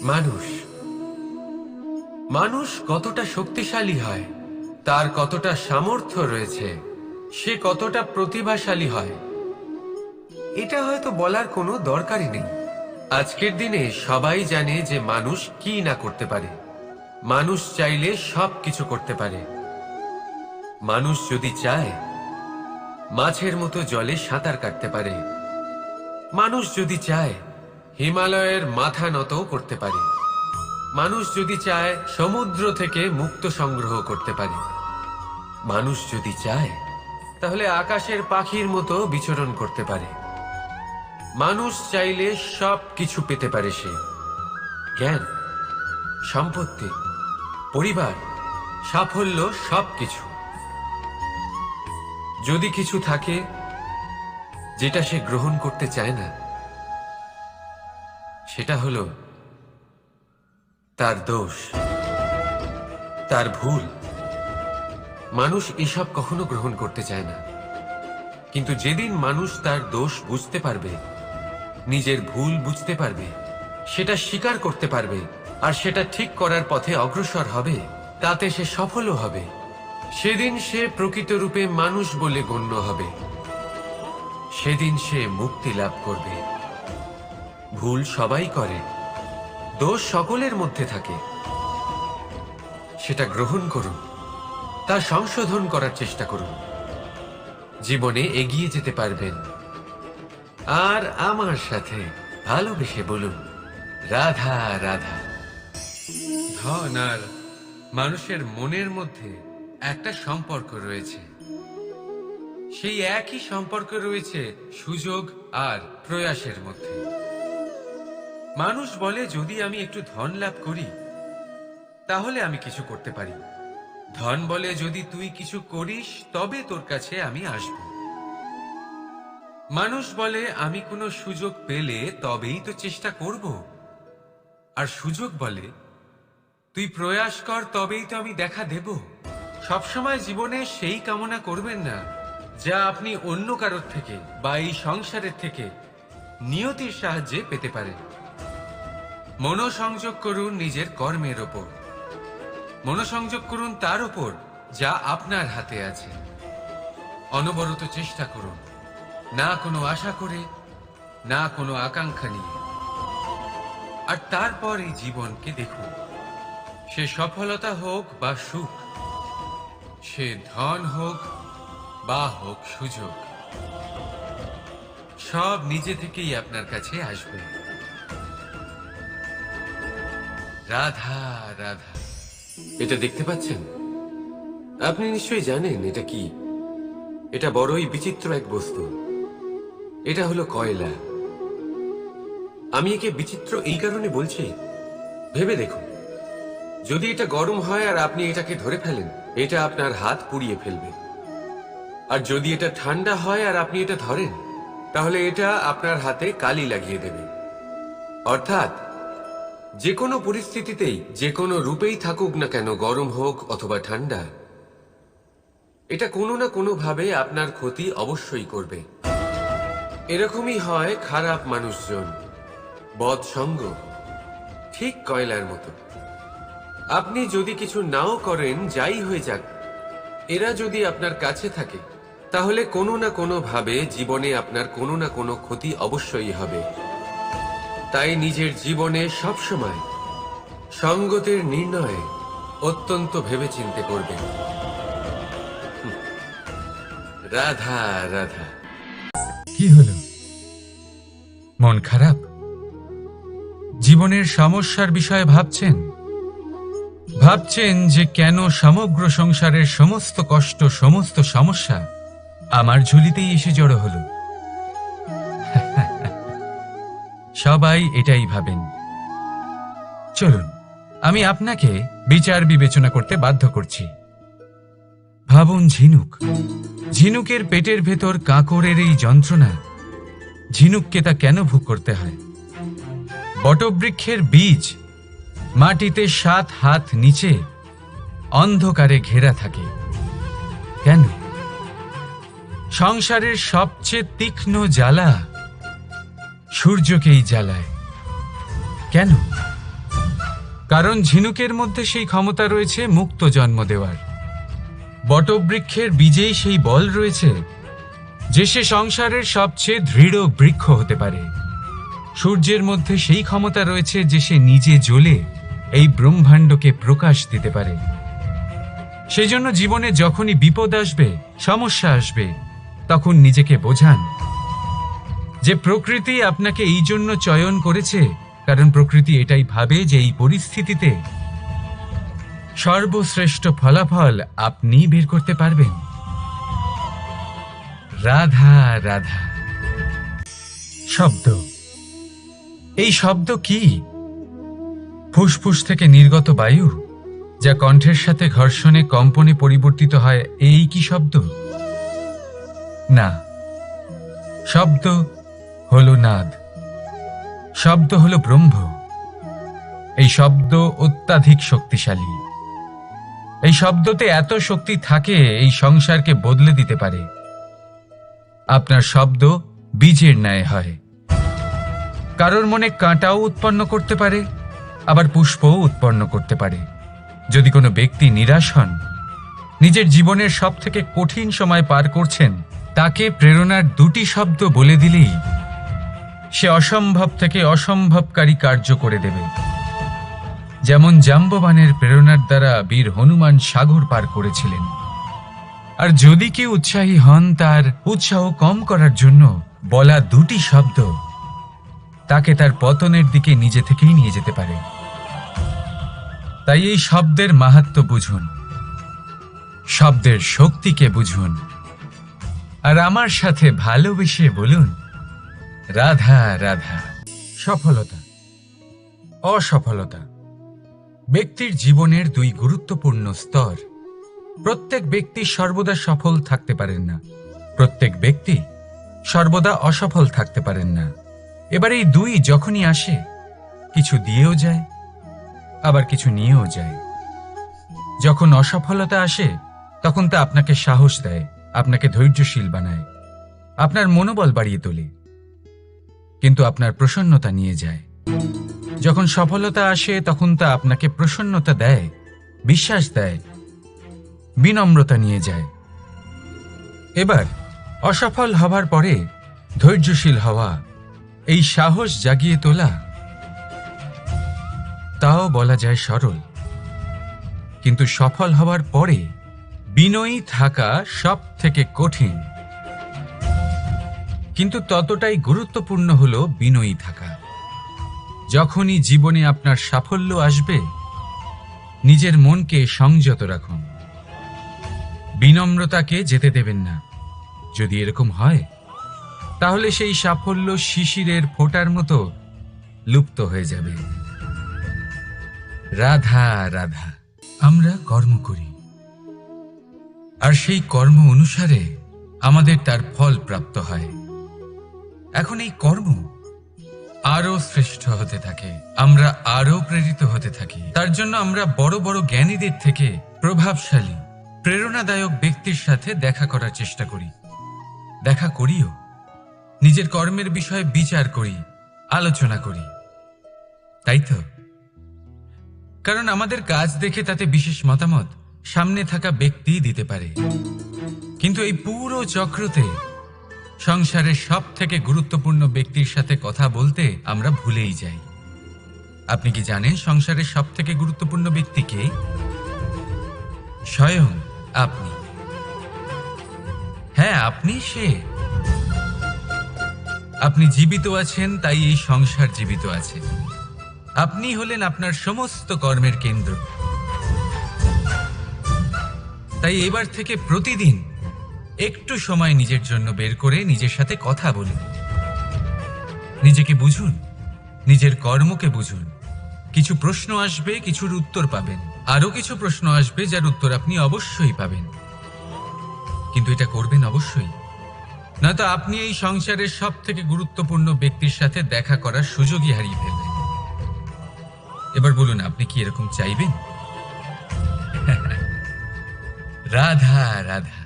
মানুষ মানুষ কতটা শক্তিশালী হয়, তার কতটা সামর্থ্য রয়েছে, সে কতটা প্রতিভাশালী হয়, এটা হয়তো বলার কোনো দরকারই নেই। আজকের দিনে সবাই জানে যে মানুষ কি না করতে পারে। মানুষ চাইলে সব কিছু করতে পারে। মানুষ যদি চায় মাছের মতো জলে সাঁতার কাটতে পারে। মানুষ যদি চায় হিমালয়ের মাথা নত করতে পারে। মানুষ যদি চায় সমুদ্র থেকে মুক্তো সংগ্রহ করতে পারে। মানুষ যদি চায় তাহলে আকাশের পাখির মতো বিচরণ করতে পারে। মানুষ চাইলে সব কিছু পেতে পারে। সে জ্ঞান, সম্পত্তি, পরিবার, সাফল্য, সবকিছু। যদি কিছু থাকে যেটা সে গ্রহণ করতে চায় না, সেটা হলো তার দোষ, তার ভুল। মানুষ এসব কখনো গ্রহণ করতে চায় না, কিন্তু যেদিন মানুষ তার দোষ বুঝতে পারবে, নিজের ভুল বুঝতে পারবে, সেটা স্বীকার করতে পারবে আর সেটা ঠিক করার পথে অগ্রসর হবে, তাতে সে সফলও হবে। সেদিন সে প্রকৃত রূপে মানুষ বলে গণ্য হবে। সেদিন সে মুক্তি লাভ করবে। ভুল সবাই করে, দোষ সকলের মধ্যে থাকে। সেটা গ্রহণ করুন, তা সংশোধন করার চেষ্টা করুন। জীবনে এগিয়ে যেতে পারবেন। আর আমার সাথে ভালোবেসে বলুন, রাধা রাধা। ধন আর মানুষের মনের মধ্যে একটা সম্পর্ক রয়েছে। সেই একই সম্পর্ক রয়েছে সুযোগ আর প্রয়াসের মধ্যে। মানুষ বলে, যদি আমি একটু ধন লাভ করি তাহলে আমি কিছু করতে পারি। ধন বলে, যদি তুই কিছু করিস তবে তোর কাছে আমি আসব। মানুষ বলে, আমি কোনো সুযোগ পেলে তবেই তো চেষ্টা করব। আর সুযোগ বলে, তুই প্রয়াস কর তবেই তো আমি দেখা দেব। সবসময় জীবনে সেই কামনা করবেন না যা আপনি অন্য কারোর থেকে বা এই সংসারের থেকে নিয়তির সাহায্যে পেতে পারেন। মনোসংযোগ করুন নিজের কর্মের ওপর। মনোসংযোগ করুন তার ওপর যা আপনার হাতে আছে। অনবরত চেষ্টা করুন, না কোনো আশা করে, না কোনো আকাঙ্ক্ষা নিয়ে। আর তারপর এই জীবনকে দেখুন, সে সফলতা হোক বা সুখ, সে ধন হোক বা হোক সুযোগ, সব নিজে থেকেই আপনার কাছে আসবে। রাধা রাধা। এটা দেখতে পাচ্ছেন? আপনি নিশ্চয়ই জানেন এটা কি। এটা বড়ই বিচিত্র এক বস্তু। এটা হলো কয়লা। আমি একে বিচিত্র এই কারণে বলছি, ভেবে দেখুন, যদি এটা গরম হয় আর আপনি এটাকে ধরে ফেলেন, এটা আপনার হাত পুড়িয়ে ফেলবে। আর যদি এটা ঠান্ডা হয় আর আপনি এটা ধরেন, তাহলে এটা আপনার হাতে কালি লাগিয়ে দেবে। অর্থাৎ যে কোনো পরিস্থিতিতেই, যে কোনো রূপেই থাকুক না কেন, গরম হোক অথবা ঠান্ডা, এটা কোনো না কোনো ভাবে আপনার ক্ষতি অবশ্যই করবে। এরকমই হয় খারাপ মানুষজন, বদসঙ্গ, ঠিক কয়লার মতো। আপনি যদি কিছু নাও করেন, যাই হয়ে যাক, এরা যদি আপনার কাছে থাকে, তাহলে কোনো না কোনো ভাবে জীবনে আপনার কোনো না কোনো ক্ষতি অবশ্যই হবে। তাই নিজের জীবনে সবসময় সঙ্গতের নির্ণয় অত্যন্ত ভেবেচিন্তে করবেন। রাধা রাধা। কি হলো? মন খারাপ? জীবনের সমস্যার বিষয়ে ভাবছেন? ভাবছেন যে কেন সমগ্র সংসারের সমস্ত কষ্ট, সমস্ত সমস্যা আমার ঝুলিতেই এসে জড়ো হলো? সবাই এটাই ভাবেন। চলুন, আমি আপনাকে বিচার বিবেচনা করতে বাধ্য করছি। ভাবুন ঝিনুক। ঝিনুকের পেটের ভেতর কাঁকড়ের এই যন্ত্রণা, ঝিনুককে তা কেন ভোগ করতে হয়? বটবৃক্ষের বীজ মাটিতে 7 হাত নিচে অন্ধকারে ঘেরা থাকে কেন? সংসারের সবচেয়ে তীক্ষ্ণ জ্বালা সূর্যকেই জ্বালায় কেন? কারণ ঝিনুকের মধ্যে সেই ক্ষমতা রয়েছে মুক্ত জন্ম দেওয়ার। বটবৃক্ষের বীজেই সেই বল রয়েছে যে সে সংসারের সবচেয়ে দৃঢ় বৃক্ষ হতে পারে। সূর্যের মধ্যে সেই ক্ষমতা রয়েছে যে সে নিজে জ্বলে এই ব্রহ্মাণ্ডকে প্রকাশ দিতে পারে। সেজন্য জীবনে যখনই বিপদ আসবে, সমস্যা আসবে, তখন নিজেকে বোঝান যে প্রকৃতি আপনাকে এই জন্য চয়ন করেছে, কারণ প্রকৃতি এটাই ভাবে যে এই পরিস্থিতিতে সর্বশ্রেষ্ঠ ফলাফল আপনি বের করতে পারবেন। রাধা রাধা শব্দ। এই শব্দ কি? ফুসফুস থেকে নির্গত বায়ু যা কণ্ঠের সাথে ঘর্ষণে কম্পনে পরিবর্তিত হয়, এই কি শব্দ? না, শব্দ হলো নাদ, শব্দ হলো ব্রহ্ম। এই শব্দ অত্যাধিক শক্তিশালী। এই শব্দতে এত শক্তি থাকে এই সংসারকে বদলে দিতে পারে। আপনার শব্দ বীজের ন্যায় হয়। কারোর মনে কাঁটাও উৎপন্ন করতে পারে, আবার পুষ্পও উৎপন্ন করতে পারে। যদি কোনো ব্যক্তি নিরাশ হন, নিজের জীবনের সব থেকে কঠিন সময় পার করছেন, তাকে প্রেরণার দুটি শব্দ বলে দিলেই সে অসম্ভব থেকে অসম্ভবকারী কার্য করে দেবে। যেমন জাম্ববানের প্রেরণার দ্বারা বীর হনুমান সাগর পার করেছিলেন। আর যদি কেউ উৎসাহী হন, তার উৎসাহ কম করার জন্য বলা দুটি শব্দ তাকে তার পতনের দিকে নিজে থেকেই নিয়ে যেতে পারে। তাই এই শব্দের মাহাত্ম্য বুঝুন, শব্দের শক্তিকে বুঝুন, আর আমার সাথে ভালোবেসে বলুন রাধা রাধা। সফলতা, অসফলতা ব্যক্তির জীবনের দুই গুরুত্বপূর্ণ স্তর। প্রত্যেক ব্যক্তি সর্বদা সফল থাকতে পারেন না, প্রত্যেক ব্যক্তি সর্বদা অসফল থাকতে পারেন না। এবার এই দুই যখনই আসে, কিছু দিয়েও যায়, আবার কিছু নিয়েও যায়। যখন অসফলতা আসে, তখন তা আপনাকে সাহস দেয়, আপনাকে ধৈর্যশীল বানায়, আপনার মনোবল বাড়িয়ে তোলে, কিন্তু আপনার প্রসন্নতা নিয়ে যায়। যখন সফলতা আসে, তখন তা আপনাকে প্রসন্নতা দেয়, বিশ্বাস দেয়, বিনম্রতা নিয়ে যায়। এবার অসফল হবার পরে ধৈর্যশীল হওয়া, এই সাহস জাগিয়ে তোলা, তাও বলা যায় সরল। কিন্তু সফল হওয়ার পরে বিনয়ী থাকা সব থেকে কঠিন। কিন্তু ততটাই গুরুত্বপূর্ণ হলো বিনয়ী থাকা। যখনই জীবনে আপনার সাফল্য আসবে, নিজের মনকে সংযত রাখুন, বিনম্রতাকে যেতে দেবেন না। যদি এরকম হয়, তাহলে সেই সাফল্য শিশিরের ফোঁটার মতো লুপ্ত হয়ে যাবে। রাধা রাধা। আমরা কর্ম করি, আর সেই কর্ম অনুসারে আমাদের তার ফল প্রাপ্ত হয়। এখন এই কর্ম আরো শ্রেষ্ঠ হতে থাকে, আমরা আরো প্রেরিত হতে থাকি। তার জন্য আমরা বড় বড় জ্ঞানীদের থেকে প্রভাবশালী, প্রেরণাদায়ক ব্যক্তির সাথে দেখা করার চেষ্টা করি, দেখা করিও। নিজের কর্মের বিষয়ে বিচার করি, আলোচনা করি, তাই তো? কারণ আমাদের কাজ দেখে তাতে বিশেষ মতামত সামনে থাকা ব্যক্তি দিতে পারে। কিন্তু এই পুরো চক্রতে সংসারের সব থেকে গুরুত্বপূর্ণ ব্যক্তির সাথে কথা বলতে আমরা ভুলেই যাই। আপনি কি জানেন সংসারের সব থেকে গুরুত্বপূর্ণ ব্যক্তি কে? স্বয়ং আপনি। হ্যাঁ, আপনি সে। আপনি জীবিত আছেন, তাই এই সংসার জীবিত আছে। আপনি হলেন আপনার সমস্ত কর্মের কেন্দ্র। তাই এবার থেকে প্রতিদিন একটু সময় নিজের জন্য বের করে নিজের সাথে কথা বলুন, নিজেকে বুঝুন, নিজের কর্মকে বুঝুন। কিছু প্রশ্ন আসবে, কিছুর উত্তর পাবেন, আরো কিছু প্রশ্ন আসবে যার উত্তর আপনি অবশ্যই পাবেন। কিন্তু এটা করবেন অবশ্যই, নয়তো আপনি এই সংসারের সব থেকে গুরুত্বপূর্ণ ব্যক্তির সাথে দেখা করার সুযোগই হারিয়ে ফেলবেন। এবার বলুন, আপনি কি এরকম চাইবেন? রাধা রাধা।